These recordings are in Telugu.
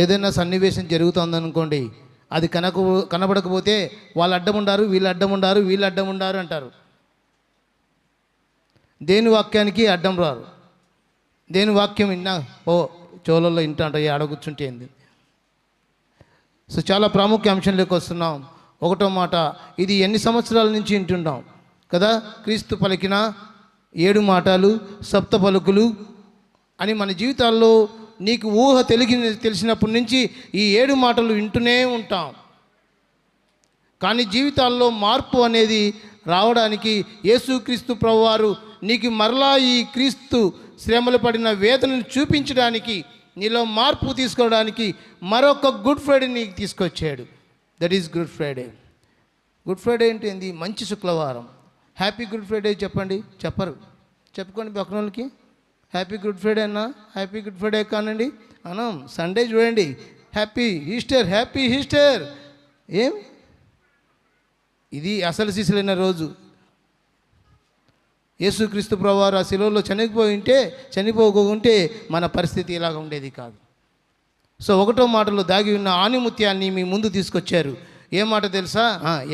ఏదైనా సన్నివేశం జరుగుతుందనుకోండి, అది కనబడకపోతే వాళ్ళు అడ్డం ఉండారు, వీళ్ళు అడ్డం ఉండారు, వీళ్ళు అడ్డం ఉండారు అంటారు. దేని వాక్యానికి అడ్డం రారు. దేని వాక్యం విన్నా చోళల్లో వింటా ఆడ కూర్చుంటే ఏంది. సో చాలా ప్రాముఖ్య అంశంలోకి వస్తున్నాం. ఒకటో మాట, ఇది ఎన్ని సంవత్సరాల నుంచి వింటున్నాం కదా, క్రీస్తు పలికిన 7 మాటలు, సప్త పలుకులు అని మన జీవితాల్లో నీకు ఊహ తెలిసినప్పటి నుంచి ఈ 7 మాటలు వింటూనే ఉంటాం. కానీ జీవితాల్లో మార్పు అనేది రావడానికి యేసుక్రీస్తు ప్రభువారు నీకు మరలా ఈ క్రీస్తు శ్రమలు పడిన వేదనను చూపించడానికి, నీలో మార్పు తీసుకోవడానికి మరొక గుడ్ ఫ్రైడే నీకు తీసుకొచ్చాడు. That is good Friday. Good Friday అంటే ఏంది? మంచి శుక్రవారం. హ్యాపీ గుడ్ ఫ్రైడే చెప్పండి. చెప్పరు. చెప్పుకోండి పక్కన వాళ్ళకి. హ్యాపీ గుడ్ ఫ్రైడే అన్నా, హ్యాపీ గుడ్ ఫ్రైడే కానండి అనం. సండే చూడండి, హ్యాపీ ఈస్టర్, హ్యాపీ ఈస్టర్. ఏం ఇది? అసలు శిశులైన రోజు యేసుక్రీస్తు ప్రభువారు ఆ శిలువలో చనిపోకుంటే మన పరిస్థితి ఇలాగ ఉండేది కాదు. సో ఒకటో మాటలో దాగి ఉన్న ఆణిముత్యాన్ని మీ ముందు తీసుకొచ్చారు. ఏ మాట తెలుసా?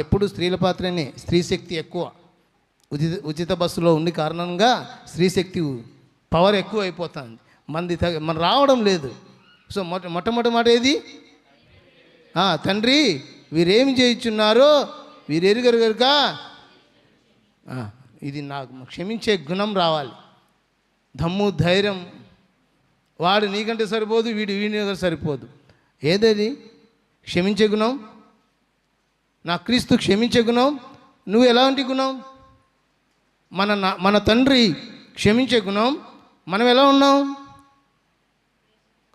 ఎప్పుడు స్త్రీల పాత్రనే. స్త్రీ శక్తి ఎక్కువ. ఉచిత బస్సులో ఉండి కారణంగా స్త్రీ శక్తి పవర్ ఎక్కువ అయిపోతుంది. మన రావడం లేదు. సో మొట్టమొదటి మాట ఏది? తండ్రి వీరేమి చేయించున్నారో వీరు ఎరుగరు కనుక ఇది నాకు క్షమించే గుణం రావాలి. దమ్ము ధైర్యం. వాడు నీకంటే సరిపోదు, వీడి సరిపోదు. ఏదది? క్షమించే గుణం. నా క్రీస్తు క్షమించే గుణం. నువ్వు ఎలాంటి గుణం? మన తండ్రి క్షమించే గుణం. మనం ఎలా ఉన్నాం?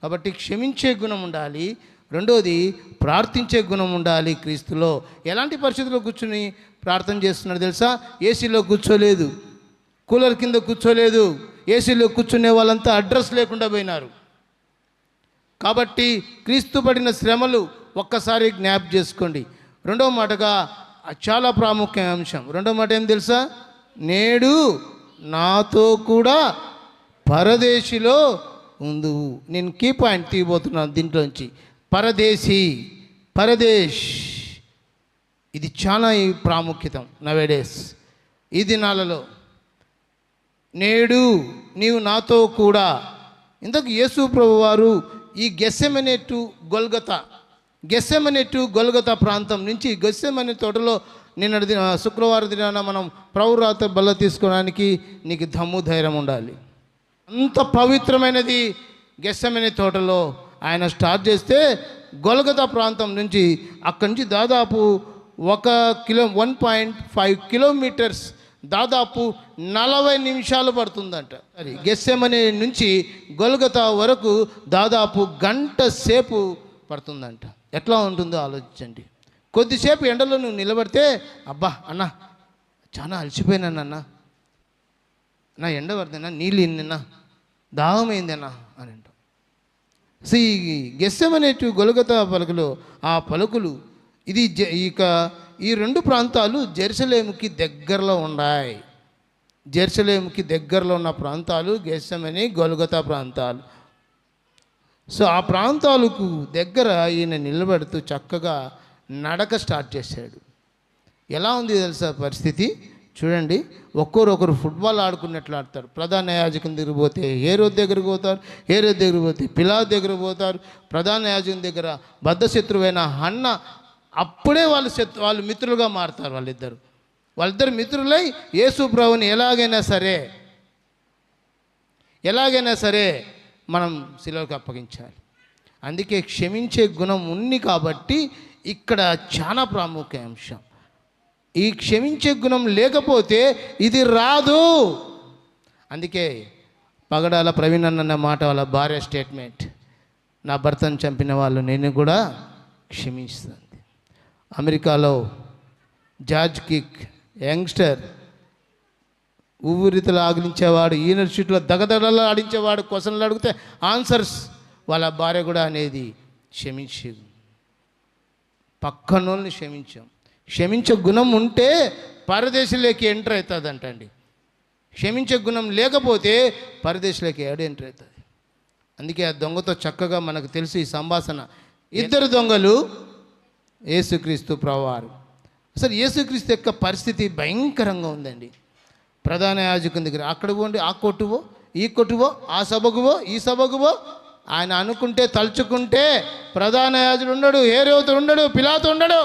కాబట్టి క్షమించే గుణం ఉండాలి. రెండోది ప్రార్థించే గుణం ఉండాలి క్రీస్తులో. ఎలాంటి పరిస్థితుల్లో కూర్చుని ప్రార్థన చేస్తున్నాడు తెలుసా? ఏసీలో కూర్చోలేదు, కూలర్ కింద కూర్చోలేదు. ఏసీలో కూర్చునే వాళ్ళంతా అడ్రస్ లేకుండా పోయినారు. కాబట్టి క్రీస్తు పడిన శ్రమలు ఒక్కసారి జ్ఞాపకం చేసుకోండి. రెండవ మాటగా చాలా ప్రాముఖ్య అంశం. రెండవ మాట ఏం తెలుసా? నేడు నాతో కూడా పరదేశిలో ఉందువు. నేను కీ పాయింట్ తీయబోతున్నాను దీంట్లోంచి. పరదేశ్ ఇది చాలా ప్రాముఖ్యతం నవేడేస్. ఈ దినాలలో నేడు నీవు నాతో కూడా. ఇంతకు యేసు ప్రభు వారు ఈ గెత్సెమనే టు గొల్గొతా ప్రాంతం నుంచి గెత్సెమనే తోటలో నిన్న శుక్రవారం దినాన మనం ప్రభురాత బల్ల తీసుకోవడానికి నీకు దమ్ము ధైర్యం ఉండాలి. అంత పవిత్రమైనది గెత్సెమనే తోటలో ఆయన స్టార్ట్ చేస్తే గొల్గొతా ప్రాంతం నుంచి అక్కడి నుంచి దాదాపు 1.5 కిలోమీటర్స్, దాదాపు 40 నిమిషాలు పడుతుందంట. అది గెత్సెమనే నుంచి గొల్గొతా వరకు దాదాపు గంట సేపు పడుతుందంట. ఎట్లా ఉంటుందో ఆలోచించండి. కొద్దిసేపు ఎండలో నువ్వు నిలబడితే అబ్బా అన్న చాలా అలసిపోయినానన్నా, నా ఎండ పడుతున్నా, నీళ్ళు ఇన్నన్నా, దాహమైందన్నా అని అంటాం. సో ఈ గెత్సెమనే టు గొల్గొతా పలుకులు, ఆ పలుకులు ఇది ఈ 2 ప్రాంతాలు జెరూసలేముకి దగ్గరలో ఉన్నాయి. జెరూసలేముకి దగ్గరలో ఉన్న ప్రాంతాలు గెత్సెమనే, గొల్గొతా ప్రాంతాలు. సో ఆ ప్రాంతాలకు దగ్గర ఈయన నిలబడుతూ చక్కగా నడక స్టార్ట్ చేశాడు. ఎలా ఉంది తెలుసా పరిస్థితి? చూడండి, ఒక్కొక్కరు ఫుట్బాల్ ఆడుకున్నట్లు ఆడతారు. ప్రధాన యాజకుని దగ్గర పోతే హేరోదు దగ్గరకు పోతారు, హేరోదు దగ్గర పోతే పిలాతు దగ్గర పోతారు. ప్రధాన యాజకుని దగ్గర బద్ధశత్రువైన హన్న, అప్పుడే వాళ్ళు మిత్రులుగా మారుతారు. వాళ్ళిద్దరు మిత్రులై యేసు ప్రభువుని ఎలాగైనా సరే మనం శిలువకు అప్పగించాలి. అందుకే క్షమించే గుణం ఉంది కాబట్టి ఇక్కడ చాలా ప్రాముఖ్య అంశం. ఈ క్షమించే గుణం లేకపోతే ఇది రాదు. అందుకే పగడాల ప్రవీణ్ అన్న మాట, వాళ్ళ భార్య స్టేట్మెంట్, నా భర్తను చంపిన వాళ్ళు నేను కూడా క్షమిస్తాను. అమెరికాలో జార్జ్ కిక్ యంగ్స్టర్, ఊరితలు ఆగించేవాడు, యూనివర్సిటీలో దగదగలు ఆడించేవాడు, క్వశ్చన్లు అడిగితే ఆన్సర్స్, వాళ్ళ భార్య కూడా అనేది క్షమించేది. పక్కనోళ్ళని క్షమించే గుణం ఉంటే పరదేశంలోకి ఎంటర్ అవుతుందంటండి. క్షమించే గుణం లేకపోతే పరదేశంలోకి ఎంటర్ అవుతుంది. అందుకే ఆ దొంగతో చక్కగా మనకు తెలుసు ఈ సంభాషణ. ఇద్దరు దొంగలు, యేసుక్రీస్తు ప్రభువారు. అసలు యేసుక్రీస్తు యొక్క పరిస్థితి భయంకరంగా ఉందండి. ప్రధాన యాజకుని దగ్గర అక్కడ పోండి, ఆ కొట్టువో ఈ కొట్టువో, ఆ సభకువో ఈ సభకువో. ఆయన అనుకుంటే తలుచుకుంటే ప్రధాన యాజకుడు ఉండడు, హేరోదు ఉండడు, పిలాతు ఉండడు,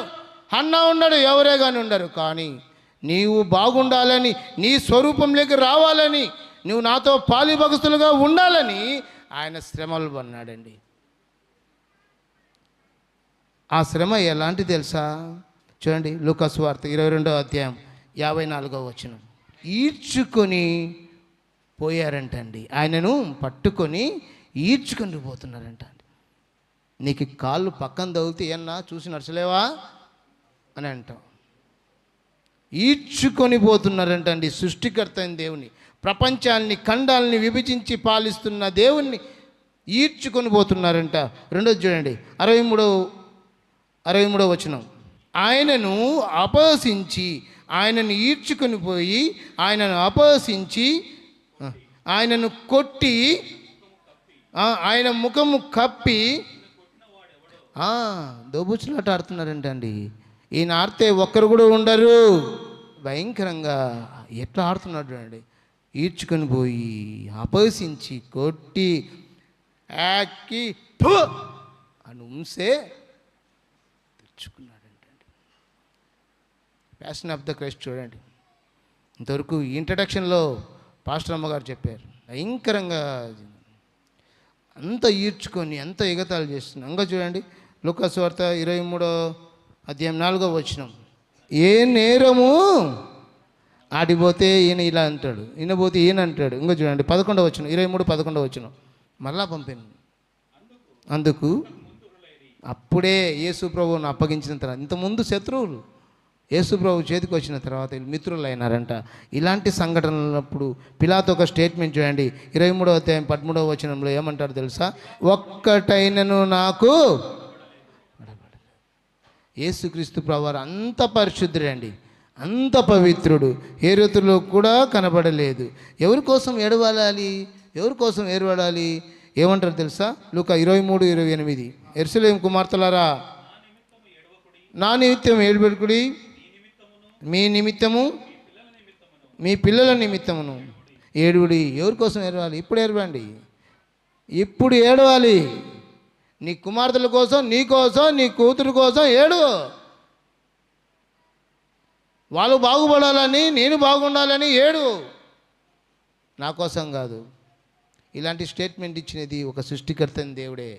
హన్నా ఉండడు, ఎవరే కానీ ఉండరు. కానీ నీవు బాగుండాలని, నీ స్వరూపంలోకి రావాలని, నువ్వు నాతో పాలిభగస్తులుగా ఉండాలని ఆయన శ్రమలు పన్నాడండి. ఆ శ్రమ ఎలాంటి తెలుసా? చూడండి, లూకా సువార్త 22వ అధ్యాయం 54వ వచనం. ఈడ్చుకొని పోయారంటండి, ఆయనను పట్టుకొని ఈడ్చుకొని పోతున్నారంట. నీకు కాళ్ళు పక్కన తగిలితే ఏమన్నా చూసి నడచలేవా అని అంటాం. ఈడ్చుకొని పోతున్నారంటండి సృష్టికర్త అయిన దేవుని, ప్రపంచాన్ని ఖండాలని విభజించి పాలిస్తున్న దేవుణ్ణి ఈడ్చుకొని పోతున్నారంట. రెండోది చూడండి, 63వ వచనం. ఆయనను అపహసించి, ఆయనను ఈడ్చుకొని పోయి ఆయనను అపహసించి, ఆయనను కొట్టి, ఆయన ముఖము కప్పి దోబుచ్చులాట ఆడుతున్నారంటండి. ఈయన ఆడితే ఒక్కరు కూడా ఉండరు. భయంకరంగా ఎట్లా ఆడుతున్నాడు అండి. ఈడ్చుకొని పోయి అపహసించి కొట్టి యాక్కి అని ఉంసే తెచ్చుకున్నాడంటండి. ప్యాషన్ ఆఫ్ ద క్రైస్ట్ చూడండి. ఇంతవరకు ఇంట్రడక్షన్లో పాస్టర్ అమ్మగారు చెప్పారు. భయంకరంగా అంత ఈడ్చుకొని అంత ఎగతాళి చేస్తున్నాం. ఇంకా చూడండి, లూకా సువార్త 23వ అధ్యాయం 4వ వచనం. ఏ నేరము ఆడిపోతే ఈయన ఇలా అంటాడు, ఈయన పోతే ఈయన అంటాడు. ఇంకా చూడండి 11వ వచనం, 23-11వ వచనం. మరలా పంపాను. అందుకు అప్పుడే యేసు ప్రభువును అప్పగించిన తర్వాత, ఇంతకుముందు శత్రువులు, యేసు ప్రభు చేతికి వచ్చిన తర్వాత వీళ్ళు మిత్రులు అయినారంట. ఇలాంటి సంఘటనలప్పుడు పిలాతు ఒక స్టేట్మెంట్ చూడండి, 23వ అధ్యాయం 13వ వచనంలో ఏమంటారు తెలుసా? ఒక్కటైనను నాకు. యేసుక్రీస్తు ప్రభువారు అంత పరిశుద్ధుడండి, అంత పవిత్రుడు, ఏ రీతిలో కూడా కనబడలేదు. ఎవరి కోసం ఏడవాలి? ఎవరి కోసం ఏడవాలి? ఏమంటారు తెలుసా? లూకా 23:28. యెరూషలేము కుమార్తెలారా, నా నిమిత్తం ఏడబెట్టుకుడి, మీ నిమిత్తము మీ పిల్లల నిమిత్తమును ఏడుడి. ఎవరి కోసం ఏడవాలి? ఇప్పుడు ఏడవండి, ఇప్పుడు ఏడవాలి. నీ కుమార్తెల కోసం, నీ కోసం, నీ కూతురు కోసం ఏడు. వాళ్ళు బాగుపడాలని, నేను బాగుండాలని ఏడు, నా కోసం కాదు. ఇలాంటి స్టేట్మెంట్ ఇచ్చినది ఒక సృష్టికర్త అయిన దేవుడే.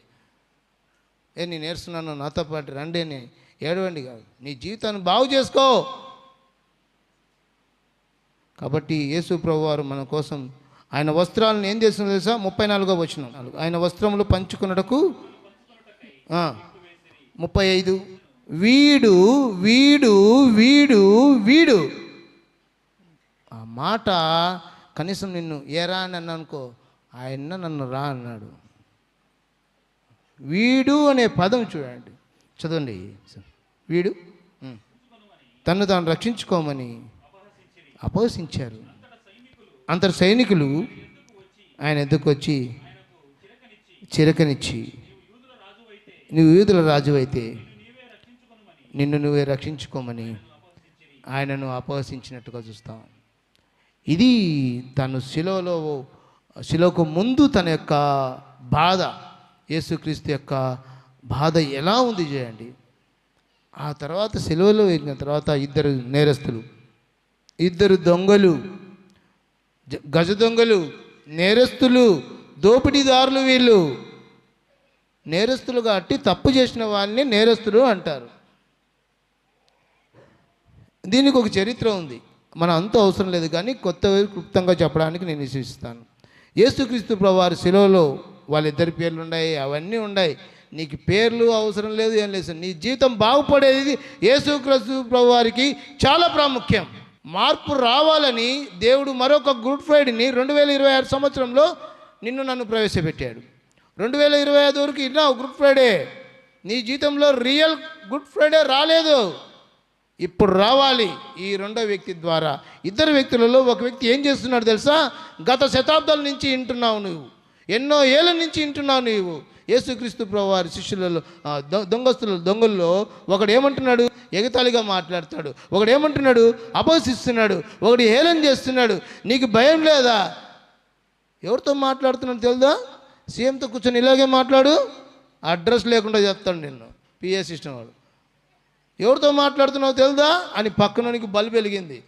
నేను నేర్చున్నాను, నాతో పాటు రండి అని ఏడవండి కాదు, నీ జీవితాన్ని బాగు చేసుకో. కాబట్టి యేసు ప్రభువారు మన కోసం ఆయన వస్త్రాలను ఏం చేస్తుందో తెలుసా? 34వ వచనం. ఆయన వస్త్రములు పంచుకున్నటకు 35. వీడు వీడు వీడు వీడు. ఆ మాట కనీసం నిన్ను ఏరా అని అన్నా అనుకో, ఆయన నన్ను రా అన్నాడు. వీడు అనే పదం చూడండి, చదవండి. వీడు తను తాను రక్షించుకోమని అపహసించారు. అంతటి సైనికులు ఆయన ఎద్దుకు వచ్చి చిరకనిచ్చి, నువ్వు యూదుల రాజు అయితే నిన్ను నువ్వే రక్షించుకోమని ఆయనను అపహసించినట్టుగా చూస్తాం. ఇది తను శిలోకు ముందు తన యొక్క బాధ, యేసుక్రీస్తు యొక్క బాధ ఎలా ఉంది చేయండి. ఆ తర్వాత శిలువలో వెళ్ళిన తర్వాత ఇద్దరు నేరస్తులు, ఇద్దరు దొంగలు, గజ దొంగలు, నేరస్తులు, దోపిడీదారులు. వీళ్ళు నేరస్తులుగా అట్టి తప్పు చేసిన వాళ్ళని నేరస్తులు అంటారు. దీనికి ఒక చరిత్ర ఉంది, మనం అంత అవసరం లేదు, కానీ కొత్త క్లుప్తంగా చెప్పడానికి నేను విశ్వసిస్తాను. యేసుక్రీస్తు ప్రభువారి శిలువలో వాళ్ళిద్దరి పేర్లు ఉన్నాయి, అవన్నీ ఉన్నాయి. నీకు పేర్లు అవసరం లేదు, ఏం లేదు. నీ జీవితం బాగుపడేది యేసుక్రీస్తు ప్రభువారికి చాలా ప్రాముఖ్యం. మార్పు రావాలని దేవుడు మరొక గుడ్ ఫ్రైడేని 2026 సంవత్సరంలో నిన్ను నన్ను ప్రవేశపెట్టాడు. 2025 వరకు ఇలా గుడ్ ఫ్రైడే, నీ జీవితంలో రియల్ గుడ్ ఫ్రైడే రాలేదు, ఇప్పుడు రావాలి. ఈ రెండో వ్యక్తి ద్వారా. ఇద్దరు వ్యక్తులలో ఒక వ్యక్తి ఏం చేస్తున్నాడు తెలుసా? గత శతాబ్దాల నుంచి వింటున్నావు నువ్వు. ఎన్నో ఏళ్ళ నుంచి వింటున్నావు నీవు. యేసుక్రీస్తు ప్రభువారి శిష్యులలో దొంగల్లో ఒకడు ఏమంటున్నాడు? ఎగతాళిగా మాట్లాడతాడు. ఒకడు ఏమంటున్నాడు? అపహసిస్తున్నాడు. ఒకడు హేళన చేస్తున్నాడు. నీకు భయం లేదా? ఎవరితో మాట్లాడుతున్నాడు తెలుదా? సీఎంతో కూర్చొని ఇలాగే మాట్లాడు, అడ్రస్ లేకుండా చెప్తాడు నిన్ను పిఏ సిస్టమ్ వాడు. ఎవరితో మాట్లాడుతున్నావు తెలుదా అని పక్కనోనికి బల్బు వెలిగింది.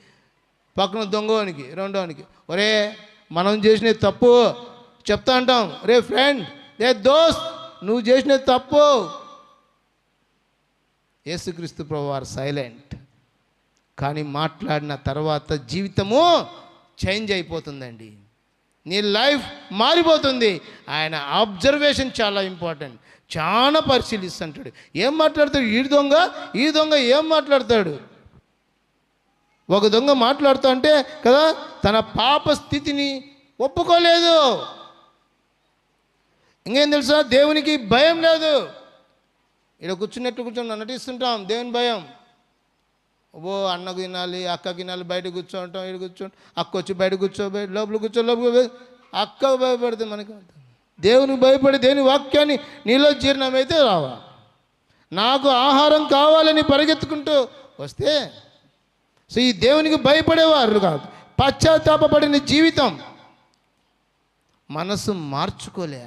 పక్కన దొంగవానికి రెండోనికి, ఒరే మనం చేసినది తప్పు చెప్తా అంటాం. రే ఫ్రెండ్, రే దోస్త్, నువ్వు చేసినది తప్పు. యేసుక్రీస్తు ప్రభువారు సైలెంట్, కానీ మాట్లాడిన తర్వాత జీవితము చేంజ్ అయిపోతుందండి. నీ లైఫ్ మారిపోతుంది. ఆయన అబ్జర్వేషన్ చాలా ఇంపార్టెంట్. చాలా పరిశీలిస్తుంటాడు. ఏం మాట్లాడతాడు? ఈ దొంగ ఏం మాట్లాడతాడు? ఒక దొంగ మాట్లాడుతూ అంటే కదా, తన పాప స్థితిని ఒప్పుకోలేదు. ఇంకేం తెలుసా? దేవునికి భయం లేదు. ఇక్కడ కూర్చుని నటిస్తుంటాం దేవుని భయం. ఓ అన్నకు తినాలి, అక్కకి తినాలి, బయట కూర్చోంటాం, ఇక్కడ కూర్చోండి, అక్క వచ్చి బయట లోపల అక్కకు భయపడితే మనకి. దేవునికి భయపడి దేవుని వాక్యాన్ని నీలో జీర్ణమైతే రావాలి. నాకు ఆహారం కావాలని పరిగెత్తుకుంటూ వస్తే సో ఈ దేవునికి భయపడేవారు కాదు, పశ్చాత్తాపడిన జీవితం. మనసు మార్చుకోలే,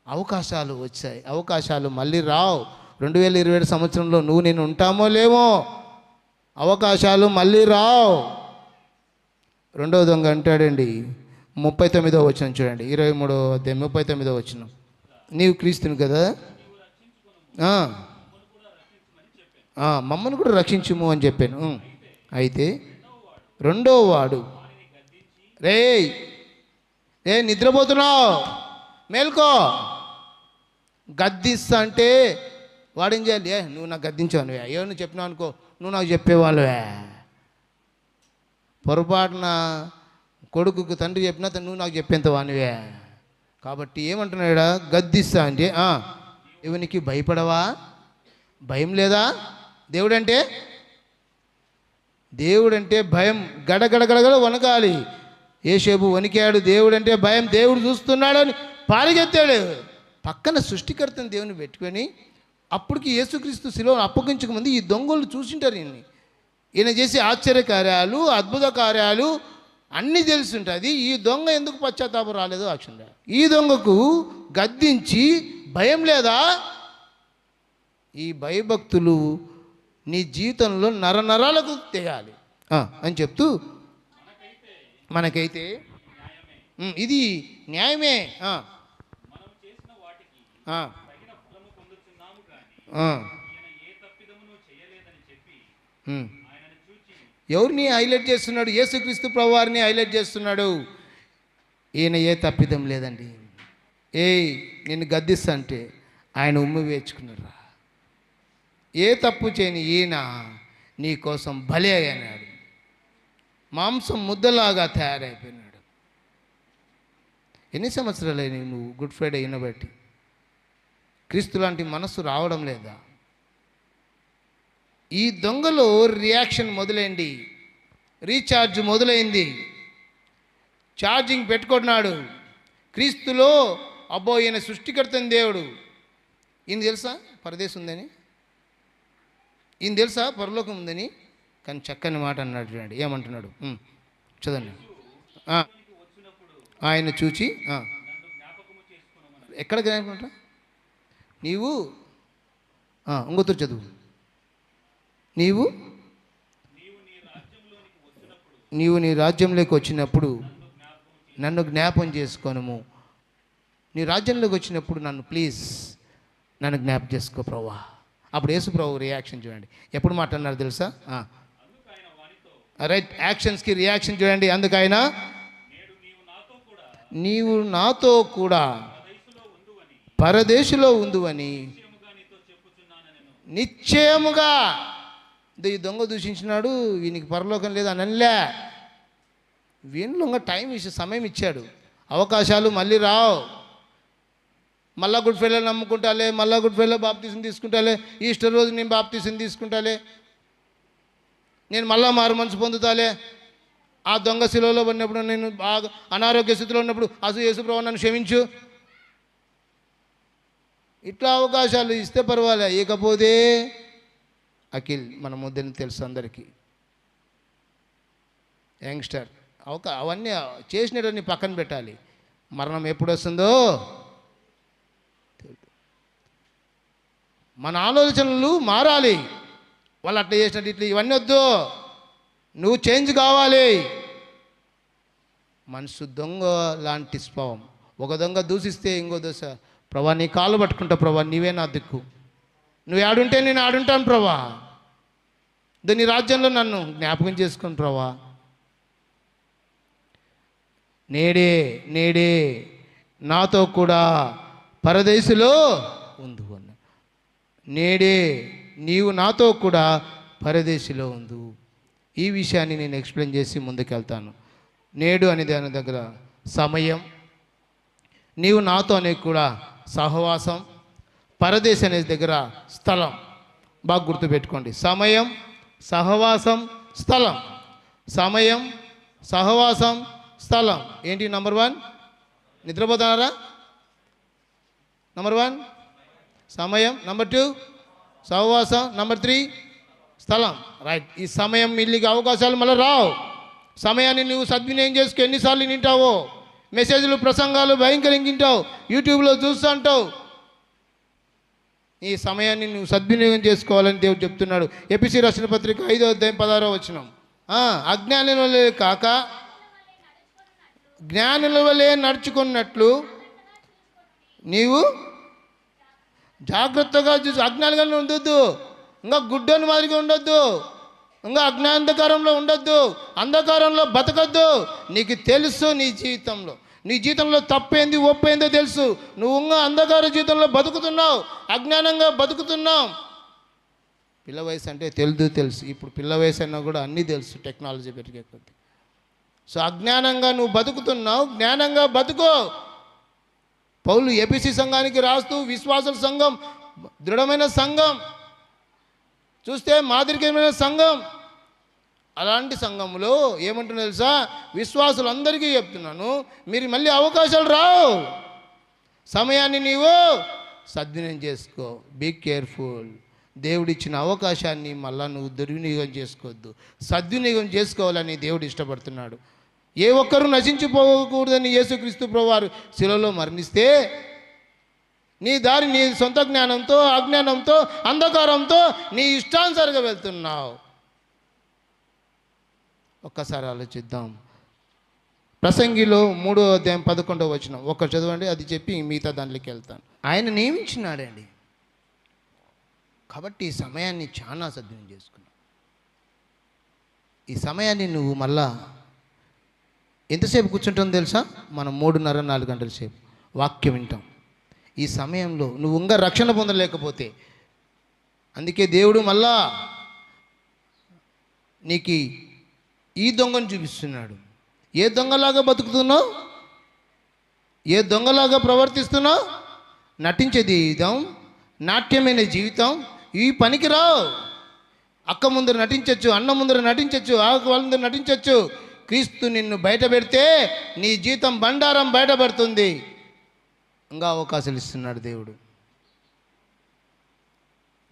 అవకాశాలు వచ్చాయి, అవకాశాలు మళ్ళీ రావు. 2027 సంవత్సరంలో నువ్వు నేను ఉంటామో లేమో, అవకాశాలు మళ్ళీ రావు. రెండవ దొంగ అంటాడండి, 39వ వచనం చూడండి, 23వ అధ్యాయం 39వ వచనం. నీవు క్రీస్తుని కదా, మమ్మల్ని కూడా రక్షించుము అని చెప్పాను. అయితే రెండో వాడు, రే నిద్రపోతున్నావు, మేల్కో, గద్దిస్తా అంటే వాడేం చేయాలి? నువ్వు నాకు గద్దించావు, నువ్వే ఏమన్నా చెప్పినావు అనుకో, నువ్వు నాకు చెప్పేవాళ్ళవే. పొరపాటున కొడుకుకు తండ్రి చెప్పినా నువ్వు నాకు చెప్పేంత వానివే. కాబట్టి ఏమంటున్నాడా? గద్దిస్తా అంటే ఇవనికి భయపడవా? భయం లేదా? దేవుడంటే భయం, గడగడగడగడ వణకాలి. యేసేపు వణికాడు. దేవుడంటే భయం, దేవుడు చూస్తున్నాడు అని పారిగెత్తాడు. పక్కన సృష్టికర్తను దేవుని పెట్టుకొని అప్పటికి యేసుక్రీస్తు శిలువను అప్పగించకముందు ఈ దొంగలు చూసింటారు. ఈయన చేసే ఆశ్చర్యకార్యాలు, అద్భుత కార్యాలు అన్నీ తెలుసుంటుంది. ఈ దొంగ ఎందుకు పశ్చాత్తాపం రాలేదో అక్షంగా. ఈ దొంగకు గద్దించి భయం లేదా? ఈ భయభక్తులు నీ జీవితంలో నరనరాలకు తెగాలి అని చెప్తూ, మనకైతే ఇది న్యాయమే, ఎవరిని హైలైట్ చేస్తున్నాడు? యేసుక్రీస్తు ప్రభువారిని హైలైట్ చేస్తున్నాడు. ఈయన ఏ తప్పిదం లేదండి. నిన్ను గద్దిస్తా అంటే ఆయన ఉమ్మి వేర్చుకున్నారా? ఏ తప్పు చేయని ఈయన నీ కోసం బలి అయ్యాడు. మాంసం ముద్దలాగా తయారైపోయినాడు. ఎన్ని సంవత్సరాలైనా నువ్వు గుడ్ ఫ్రైడే అయిన బట్టి క్రీస్తు లాంటి మనస్సు రావడం లేదా? ఈ దొంగలో రియాక్షన్ మొదలైంది, రీఛార్జ్ మొదలైంది. ఛార్జింగ్ పెట్టుకున్నాడు క్రీస్తులో. అబ్బో ఈయన సృష్టికర్తని దేవుడు. ఈయన తెలుసా పరదేశం ఉందని? ఈయన తెలుసా పరలోకం ఉందని? కానీ చక్కని మాట అన్నాడు. చూడండి ఏమంటున్నాడు, చదవండి. ఆయన చూచి ఎక్కడ జ్ఞాపకం? నీవు ఇంకొత్తరు చదువు. నీవు నీ రాజ్యంలోకి వచ్చినప్పుడు నన్ను జ్ఞాపం చేసుకోనము. నీ రాజ్యంలోకి వచ్చినప్పుడు నన్ను జ్ఞాపం చేసుకో ప్రభువా. అప్పుడు యేసు ప్రభు రియాక్షన్ చూడండి. ఎప్పుడు మాట్లాడినారు తెలుసా? రైట్, యాక్షన్స్కి రియాక్షన్ చూడండి. అందుకైనా నీవు నాతో కూడా పరదేశులో ఉందువని నిశ్చయముగా. ఈ దొంగ దూషించినాడు, వీనికి పరలోకం లేదు అనలే. వీళ్ళు టైం సమయం ఇచ్చాడు. అవకాశాలు మళ్ళీ రావు. మళ్ళా గుడ్ ఫ్రైడే నమ్ముకుంటాలే, మళ్ళా గుడ్ ఫ్రైడే బాప్తీసం తీసుకుంటాలే, ఈస్టర్ రోజు నేను బాప్తీసం తీసుకుంటాలే, నేను మళ్ళా మారు మనసు పొందుతాలే. ఆ దొంగ శిలువలో ఉన్నప్పుడు, నేను బాగా అనారోగ్య స్థితిలో ఉన్నప్పుడు యేసు ప్రభువా నన్ను క్షమించు, ఇట్లా అవకాశాలు ఇస్తే పర్వాలే. ఇకపోతే అఖిల్ మన ముద్దని తెలుసు అందరికీ, యంగ్స్టర్. అవన్నీ చేసినవన్నీ పక్కన పెట్టాలి. మరణం ఎప్పుడు వస్తుందో మన ఆలోచనలు మారాలి. వాళ్ళు అట్లా చేసినట్టు ఇట్లా ఇవన్నీ వద్దు, నువ్వు చేంజ్ కావాలి. మనసు దొంగ లాంటి స్వభావం. ఒక దొంగ దూషిస్తే ఇంకో దోశ, ప్రభా నీ కాళ్ళు పట్టుకుంటా ప్రభా, నీవే నా దిక్కు, నువ్వు ఆడుంటే నేను ఆడుంటాను ప్రభా, నీ రాజ్యంలో నన్ను జ్ఞాపకం చేసుకుని ప్రభా. నేడే నేడే నాతో కూడా పరదేశులో ఉందు అన్న. నేడే నీవు నాతో కూడా పరదేశిలో ఉందు. ఈ విషయాన్ని నేను ఎక్స్ప్లెయిన్ చేసి ముందుకెళ్తాను. నేడు అనే దాని దగ్గర సమయం, నీవు నాతో అనేది కూడా సహవాసం, పరదేశ్ అనే దగ్గర స్థలం. బాగా గుర్తుపెట్టుకోండి. సమయం, సహవాసం, స్థలం. సమయం, సహవాసం, స్థలం. ఏంటి? నంబర్ 1 నిద్రపోతున్నారా? నంబర్ 1 సమయం, నంబర్ 2 సహవాసం, నంబర్ 3 స్థలం. రైట్. ఈ సమయం మిల్లికి అవకాశాలు మళ్ళీ రావు. సమయాన్ని నువ్వు సద్వినియోగం చేసుకో. ఎన్నిసార్లు వింటావో మెసేజ్లు, ప్రసంగాలు భయంకరంగా వింటావు, యూట్యూబ్లో చూస్తూ ఉంటావు. ఈ సమయాన్ని నువ్వు సద్వినియోగం చేసుకోవాలని దేవుడు చెప్తున్నాడు. ఎపిసి రాసిన పత్రిక 5వ అధ్యాయం 16వ వచనం. అజ్ఞానుల వలె కాక జ్ఞానుల వలె నడుచుకున్నట్లు నీవు జాగ్రత్తగా చూసి. అజ్ఞానంగా ఉండొద్దు, ఇంకా గుడ్డని మాదిరిగా ఉండొద్దు, ఇంకా అజ్ఞాంధకారంలో ఉండొద్దు, అంధకారంలో బతకద్దు. నీకు తెలుసు నీ జీవితంలో తప్పేంది ఒప్పేందో తెలుసు. నువ్వు ఇంకా అంధకార జీవితంలో బతుకుతున్నావు, అజ్ఞానంగా బతుకుతున్నావు. పిల్ల వయసు అంటే తెలుసు. ఇప్పుడు పిల్ల వయసు అన్నా కూడా అన్నీ తెలుసు, టెక్నాలజీ పెరిగే కొద్ది. సో అజ్ఞానంగా నువ్వు బతుకుతున్నావు, జ్ఞానంగా బతుకో. పౌలు ఎపిసి సంఘానికి రాస్తూ, విశ్వాసుల సంఘం దృఢమైన సంఘం, చూస్తే మాదిరికమైన సంఘం, అలాంటి సంఘంలో ఏమంటున్నా తెలుసా? విశ్వాసులందరికీ చెప్తున్నాను, మీరు మళ్ళీ అవకాశాలు రావు. సమయాన్ని నీవు సద్వినియోగం చేసుకో. Be careful. దేవుడిచ్చిన అవకాశాన్ని మళ్ళా నువ్వు దుర్వినియోగం చేసుకోవద్దు, సద్వినియోగం చేసుకోవాలని దేవుడు ఇష్టపడుతున్నాడు. ఏ ఒక్కరూ నశించిపోకూడదని యేసుక్రీస్తు ప్రభువారు శిలువలో మరణిస్తే, నీ దారి నీ సొంత జ్ఞానంతో, అజ్ఞానంతో, అంధకారంతో నీ ఇష్టానుసారంగా వెళ్తున్నావు. ఒక్కసారి ఆలోచిద్దాం. ప్రసంగిలో 3వ అధ్యాయం 11వ వచనం ఒక్క చదవండి, అది చెప్పి మిగతా దాంట్లోకి వెళ్తాను. ఆయన నియమించినాడండి, కాబట్టి ఈ సమయాన్ని చాలా సద్వినియోగం చేసుకున్నావు. ఈ సమయాన్ని నువ్వు మళ్ళా ఎంతసేపు కూర్చుంటాం తెలుసా? మనం 3:30-4 గంటల సేపు వాక్యం వింటాం. ఈ సమయంలో నువ్వు ఇంకా రక్షణ పొందలేకపోతే, అందుకే దేవుడు మళ్ళా నీకు ఈ దొంగను చూపిస్తున్నాడు. ఏ దొంగలాగా బతుకుతున్నావు, ఏ దొంగలాగా ప్రవర్తిస్తున్నావు? నటించే జీవితం, నాట్యమైన జీవితం, ఈ పనికి రావు. అక్క ముందర నటించవచ్చు, అన్న ముందర నటించవచ్చు, ఆకు వాళ్ళ ముందర నటించవచ్చు. క్రీస్తు నిన్ను బయట పెడితే నీ జీవితం బండారం బయటపడుతుంది. ఇంకా అవకాశాలు ఇస్తున్నాడు దేవుడు.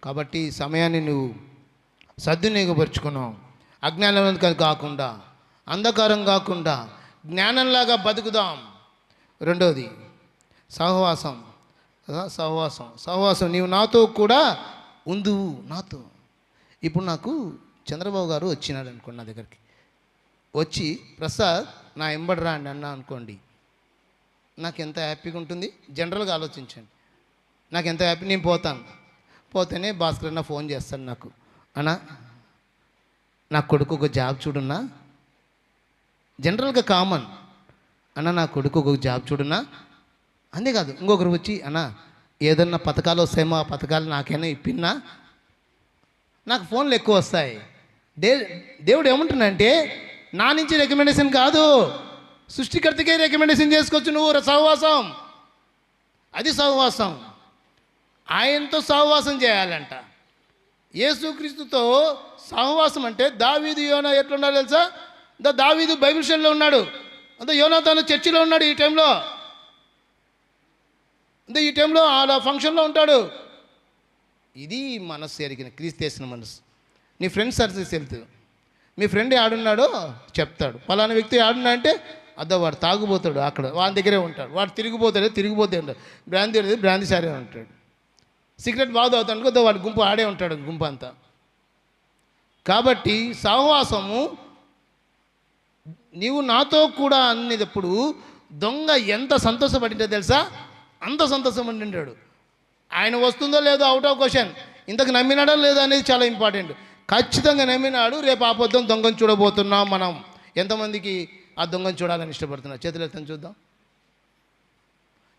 కాబట్టి సమయాన్ని నువ్వు సద్వినియోగపరుచుకున్నావు. అజ్ఞానం కాకుండా, అంధకారం కాకుండా జ్ఞానంలాగా బతుకుదాం. రెండోది సహవాసం. సహవాసం నీవు నాతో కూడా ఉందువు. నాతో. ఇప్పుడు నాకు చంద్రబాబు గారు వచ్చినాడు అనుకోండి, నా దగ్గరికి వచ్చి, ప్రసాద్ నా ఎంబడి రాండి అన్నా అనుకోండి, నాకు ఎంత హ్యాపీగా ఉంటుంది. జనరల్గా ఆలోచించండి, నాకు ఎంత హ్యాపీ. నేను పోతేనే భాస్కర్ అన్న ఫోన్ చేస్తాడు నాకు, అన్నా నా కొడుకు ఒక జాబ్ చూడున్నా. జనరల్గా కామన్, అన్న నా కొడుకు ఒక జాబ్ చూడున్నా. అంతేకాదు, ఇంకొకరు వచ్చి, అన్న ఏదన్నా పథకాలు వస్తాయేమో, ఆ పథకాలు నాకైనా ఇప్పిన్నా. నాకు ఫోన్లు ఎక్కువ వస్తాయి. దేవుడు ఏమంటున్నాడంటే, నా నుంచి రికమెండేషన్ కాదు, సృష్టికర్తకే రికమెండేషన్ చేసుకోవచ్చు నువ్వు. సహవాసం, అది సహవాసం. ఆయనతో సహవాసం చేయాలంట. యేసుక్రీస్తుతో సహవాసం అంటే దావీదు యోనా ఎట్లున్నాడు తెలుసా? దావీదు బైబిల్ స్టడీలో ఉన్నాడు, అంత యోనాతాను చర్చిలో ఉన్నాడు ఈ టైంలో. అంటే ఈ టైంలో ఆ ఫంక్షన్లో ఉంటాడు. ఇది మనస్సు ఎరిగిన క్రీస్తు చేసిన మనసు. నీ ఫ్రెండ్స్ సర్వీస్ వెళ్తాడు, మీ ఫ్రెండ్ ఆడున్నాడో చెప్తాడు, పలానా వ్యక్తి ఆడున్నా అంటే అదో వాడు తాగుపోతాడు, అక్కడ వాని దగ్గరే ఉంటాడు. వాడు తిరిగిపోతే ఉంటాడు. బ్రాందీ సారే ఉంటాడు. సిగరెట్ బాగా తాగుతాడు కదా, వాడి గుంపు ఆడే ఉంటాడు, గుంపు అంతా. కాబట్టి సహవాసము, నీవు నాతో కూడా అనేటప్పుడు దొంగ ఎంత సంతోషపడిందో తెలుసా? అంత సంతోషపడింటాడు. ఆయన వస్తుందో లేదో అవుట్ ఆఫ్ క్వశ్చన్, ఇంతకు నమ్మినాడో లేదో అనేది చాలా ఇంపార్టెంట్. ఖచ్చితంగా నమ్మినాడు. రేపు ఆపొద్దాం దొంగను చూడబోతున్నాం మనం. ఎంతమందికి ఆ దొంగను చూడాలని ఇష్టపడుతున్నారు? చేతులు ఎత్తని చూద్దాం.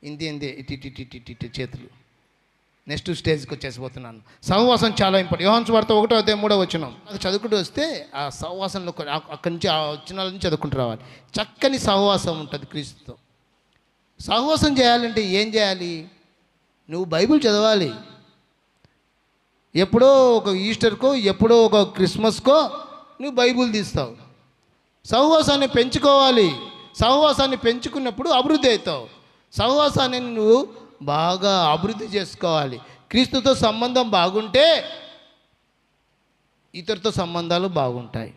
ఇంతే ఇటు చేతులు. నెక్స్ట్ స్టేజ్కి వచ్చేసిపోతున్నాను. సహవాసం చాలా ఇంపార్టెంట్. యోహాను సువార్త 1:3 అది చదువుకుంటూ వస్తే ఆ సహవాసంలో అక్కడి నుంచి ఆ వచనాల నుంచి చదువుకుంటూ రావాలి. చక్కని సహవాసం ఉంటుంది క్రీస్తుతో. సహవాసం చేయాలంటే ఏం చేయాలి? నువ్వు బైబిల్ చదవాలి. ఎప్పుడో ఒక ఈస్టర్కో, ఎప్పుడో ఒక క్రిస్మస్కో నువ్వు బైబిల్ తీస్తావు. సహవాసాన్ని పెంచుకోవాలి. సహవాసాన్ని పెంచుకున్నప్పుడు అభివృద్ధి అవుతావు. సహవాసాన్ని నువ్వు బాగా అభివృద్ధి చేసుకోవాలి. క్రీస్తుతో సంబంధం బాగుంటే ఇతరుతో సంబంధాలు బాగుంటాయి.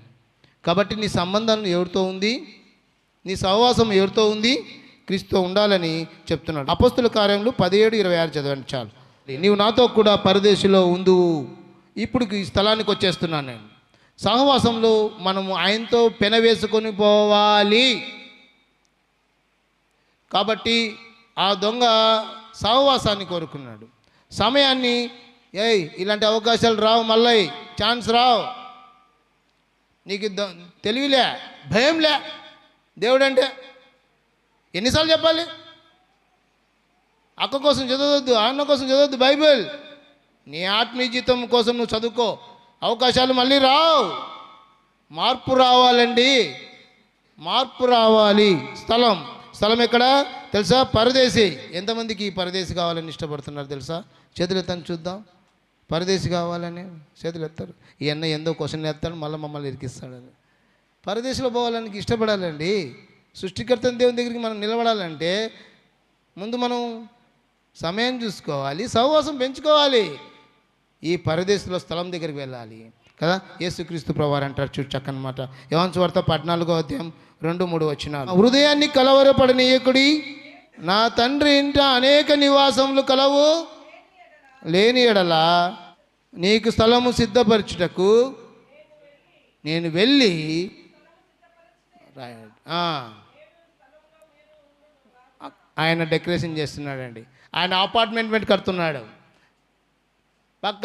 కాబట్టి నీ సంబంధం ఎవరితో ఉంది? నీ సహవాసం ఎవరితో ఉంది? క్రీస్తుతో ఉండాలని చెప్తున్నాడు. అపొస్తలుల కార్యములు 17:26 చదవండి చాలు. నీవు నాతో కూడా పరదేశంలో ఉందువు. ఇప్పుడు ఈ స్థలానికి వచ్చేస్తున్నాను నేను. సహవాసంలో మనము ఆయనతో పెనవేసుకొని పోవాలి. కాబట్టి ఆ దొంగ సహవాసాన్ని కోరుకున్నాడు. సమయాన్ని, ఇలాంటి అవకాశాలు రావు, మళ్ళీ ఛాన్స్ రావు. నీకు తెలివిలే, భయంలే. దేవుడంటే ఎన్నిసార్లు చెప్పాలి? అక్క కోసం చదవద్దు, అన్న కోసం చదవద్దు బైబిల్. నీ ఆత్మీయ జీవితం కోసం నువ్వు చదువుకో. అవకాశాలు మళ్ళీ రావు. మార్పు రావాలండి, మార్పు రావాలి. స్థలం ఎక్కడ తెలుసా? పరదేశి. ఎంతమందికి పరదేశి కావాలని ఇష్టపడుతున్నారు తెలుసా? చేతులు ఎత్తాను చూద్దాం. పరదేశి కావాలని చేతులు ఎత్తారు. ఈ అన్న ఎందో క్వశ్చన్ ఎత్తాడు, మళ్ళీ మమ్మల్ని ఇరికిస్తాడు. పరదేశంలో పోవాలని ఇష్టపడాలండి. సృష్టికర్త దేవుని దగ్గరికి మనం నిలబడాలంటే ముందు మనం సమయం చూసుకోవాలి, సహవాసం పెంచుకోవాలి. ఈ పరదేశంలో స్థలం దగ్గరికి వెళ్ళాలి కదా. యేసుక్రీస్తు ప్రభువారు అంటారు చూడు చక్కనమాట. యోహాను సువార్త 14:2-3 హృదయాన్ని కలవరపడనీయకుడి, నా తండ్రి ఇంట అనేక నివాసములు కలవు, లేని ఎడల నీకు స్థలము సిద్ధపరచుటకు నేను వెళ్ళి ఆయన డెకరేషన్ చేస్తున్నాడండి. ఆయన అపార్ట్మెంట్ కడుతున్నాడు. పక్క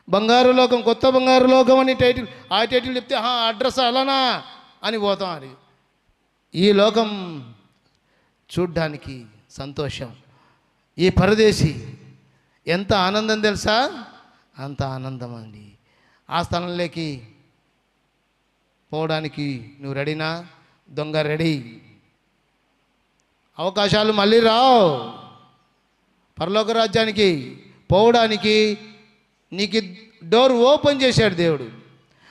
బంగారు లోకం, కొత్త బంగారు లోకం అని టైటిల్. ఆ టైటిల్ చెప్తే అడ్రస్ అలానా అని పోతాం. అది ఈ లోకం చూడ్డానికి సంతోషం. ఈ పరదేశి ఎంత ఆనందం తెలుసా? అంత ఆనందం అండి. ఆ స్థలంలోకి పోవడానికి నువ్వు రెడీనా? దొంగ రెడీ. అవకాశాలు మళ్ళీ రావు. పరలోక రాజ్యానికి పోవడానికి నీకు డోర్ ఓపెన్ చేశాడు దేవుడు.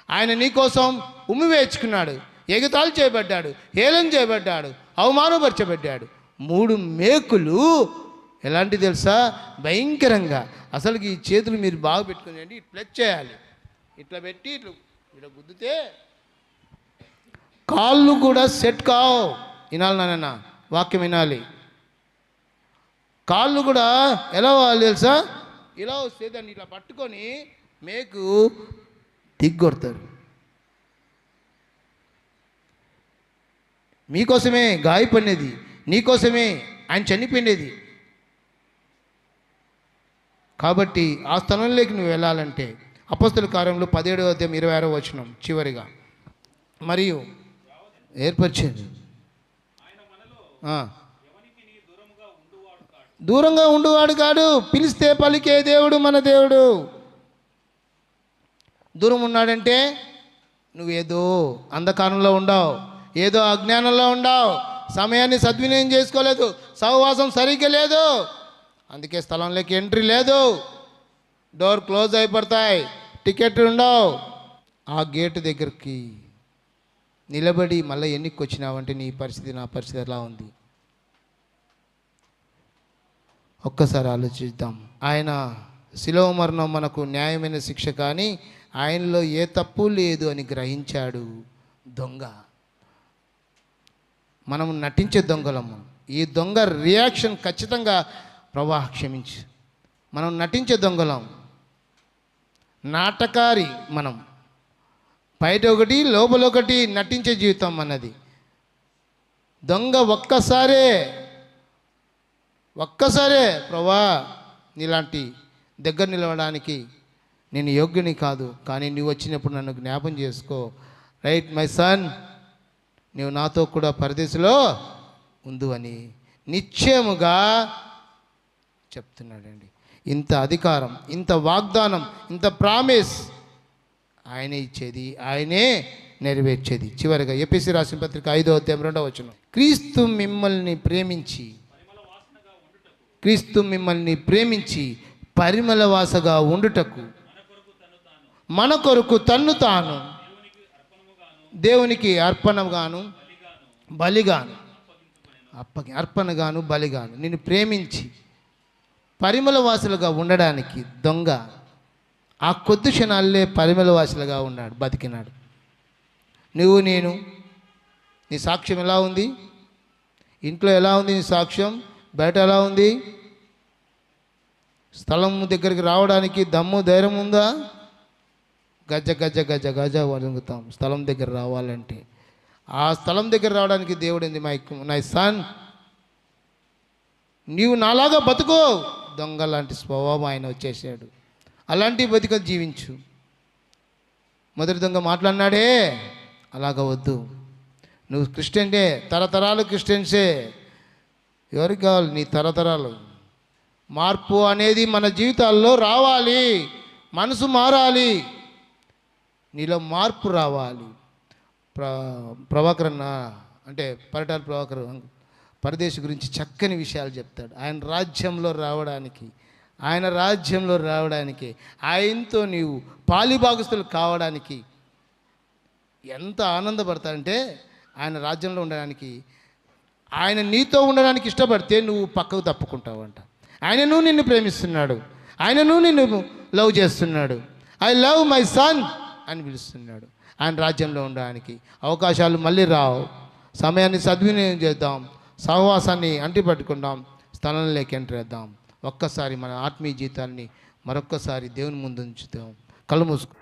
ఆయన నీకోసం ఉమ్మివేర్చుకున్నాడు, ఎగతాళి చేయబడ్డాడు, హేళన చేయబడ్డాడు, అవమానపరచబడ్డాడు. 3 మేకులు ఎలాంటి తెలుసా? భయంకరంగా. అసలుకి ఈ చేతులు మీరు బాగా పెట్టుకునేయండి. ఇట్లా చేయాలి, ఇట్లా పెట్టి ఇట్లా గుద్దితే కాళ్ళు కూడా సెట్ కావు. వినాలి నాన్న, వాక్యం వినాలి. కాళ్ళు కూడా ఎలా వాళ్ళు తెలుసా? ఇలా వస్తే దాన్ని ఇట్లా పట్టుకొని మేకు దిగ్గొడతారు. మీకోసమే గాయపడినది, నీకోసమే ఆయన చనిపోయినది. కాబట్టి ఆ స్థలంలోకి నువ్వు వెళ్ళాలంటే అపొస్తలుల కార్యములు 17:26 చివరిగా మరియు ఏర్పరిచేది. దూరంగా ఉండువాడు కాడు, పిలిస్తే పలికే దేవుడు మన దేవుడు. దూరం ఉన్నాడంటే నువ్వు ఏదో అంధకారంలో ఉండవు, ఏదో అజ్ఞానంలో ఉండవు, సమయాన్ని సద్వినియోగం చేసుకోలేదు, సహవాసం సరిగ్గా లేదు, అందుకే స్థలంలోకి ఎంట్రీ లేదు, డోర్ క్లోజ్ అయిపోతాయి, టికెట్ ఉండవు. ఆ గేటు దగ్గరికి నిలబడి మళ్ళీ ఎన్నికొచ్చినావంటే నీ పరిస్థితి నా పరిస్థితి ఎలా ఉంది? ఒక్కసారి ఆలోచిద్దాం. ఆయన శిలువ మరణం మనకు న్యాయమైన శిక్ష, కానీ ఆయనలో ఏ తప్పు లేదు అని గ్రహించాడు దొంగ. మనం నటించే దొంగలము. ఈ దొంగ రియాక్షన్ ఖచ్చితంగా ప్రభా క్షమించు. మనం నటించే దొంగలం, నాటకారి. మనం బయట ఒకటి లోపల ఒకటి నటించే జీవితం అన్నది. దొంగ ఒక్కసారే ప్రభా నీలాంటి దగ్గర నిలవడానికి నేను యోగ్యుని కాదు, కానీ నువ్వు వచ్చినప్పుడు నన్ను జ్ఞాపం చేసుకో. రైట్ మై సన్, నువ్వు నాతో కూడా పరదేశంలో ఉండు అని నిశ్చయముగా చెప్తున్నాడండి. ఇంత అధికారం, ఇంత వాగ్దానం, ఇంత ప్రామిస్ ఆయనే ఇచ్చేది, ఆయనే నెరవేర్చేది. చివరిగా ఎఫెసీ రాసిన పత్రిక 5వ అధ్యాయం 2వ వచనం, క్రీస్తు మిమ్మల్ని ప్రేమించి పరిమళ వాసగా ఉండుటకు మన కొరకు తన్ను తాను దేవునికి అర్పణగాను బలిగాను నిన్ను ప్రేమించి పరిమళ వాసులుగా ఉండడానికి దొంగ ఆ కొద్ది క్షణాలే పరిమళ వాసులుగా ఉన్నాడు, బతికినాడు. నువ్వు నేను, నీ సాక్ష్యం ఎలా ఉంది? ఇంట్లో ఎలా ఉంది నీ సాక్ష్యం? బయట ఎలా ఉంది? స్థలం దగ్గరికి రావడానికి దమ్ము ధైర్యం ఉందా? గజ గజ గజ గజ వణుకుతాం స్థలం దగ్గర రావాలంటే. ఆ స్థలం దగ్గర రావడానికి దేవుడు ఏంది, మై సన్ నీవు నాలాగా బతుకో. దొంగ లాంటి స్వభావం ఆయన వచ్చేసాడు. అలాంటి బతికలు జీవించు. మొదటి దొంగ మాట్లాడినాడే, అలాగ వద్దు. నువ్వు క్రిస్టియన్సే, తరతరాలు క్రిస్టియన్సే. ఎవరికి కావాలి నీ తరతరాలు? మార్పు అనేది మన జీవితాల్లో రావాలి. మనసు మారాలి, నీలో మార్పు రావాలి. ప్రభాకరన్న అంటే పరిటాల ప్రభాకర్ పరదేశి గురించి చక్కని విషయాలు చెప్తాడు. ఆయన రాజ్యంలో రావడానికి ఆయనతో నీవు పాలిభాగస్తులు కావడానికి ఎంత ఆనందపడతాడంటే, ఆయన రాజ్యంలో ఉండడానికి, ఆయన నీతో ఉండడానికి ఇష్టపడితే నువ్వు పక్కకు తప్పుకుంటావంట. ఆయనను నిన్ను ప్రేమిస్తున్నాడు, ఆయనను నిన్ను లవ్ చేస్తున్నాడు. ఐ లవ్ మై సన్ అని పిలుస్తున్నాడు. ఆయన రాజ్యంలో ఉండడానికి అవకాశాలు మళ్ళీ రావు. సమయాన్ని సద్వినియోగం చేద్దాం, సహవాసాన్ని అంటిపట్టుకుందాం, స్థలంలోకి ఎంటర్ చేద్దాం. ఒక్కసారి మన ఆత్మీయ జీవితాన్ని మరొక్కసారి దేవుని ముందు ఉంచుతాం. కళ్ళు మూసుకో.